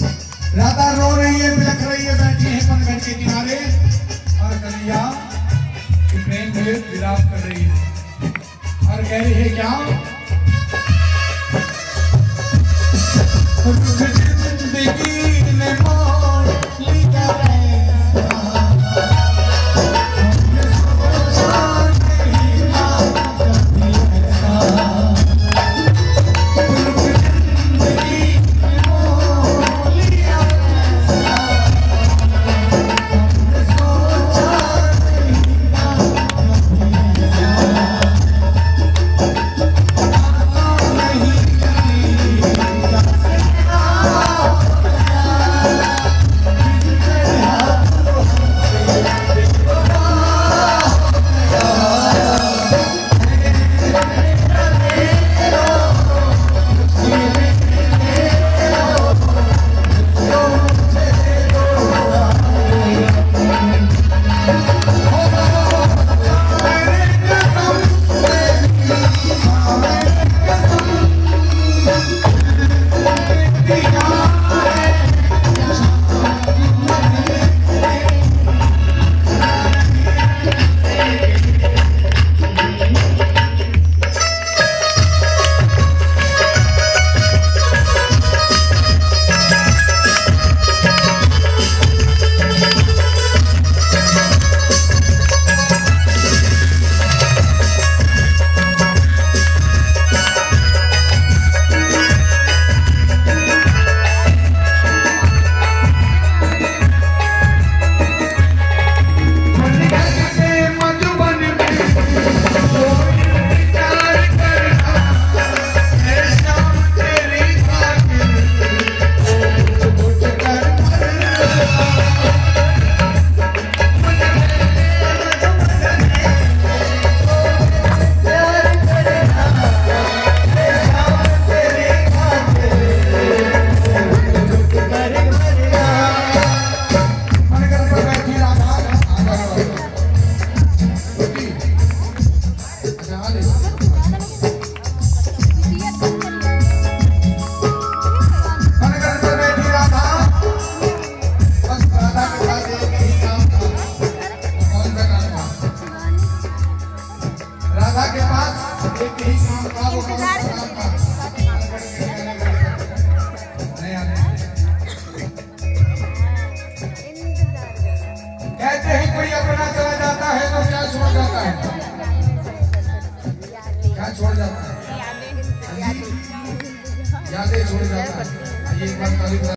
राधा रो रही है, बिलख रही है, बैठी है पनघट के किनारे और कन्हैया प्रेम में विलाप कर रही है और कह रही है क्या, जिंदगी ने मोड़ लिया के पास एक ही काम था, वो कहते हैं कोई अपना चला जाता है तो क्या छोड़ जाता है, क्या छोड़ जाता है, यादें छोड़ जाता है। ये एक बात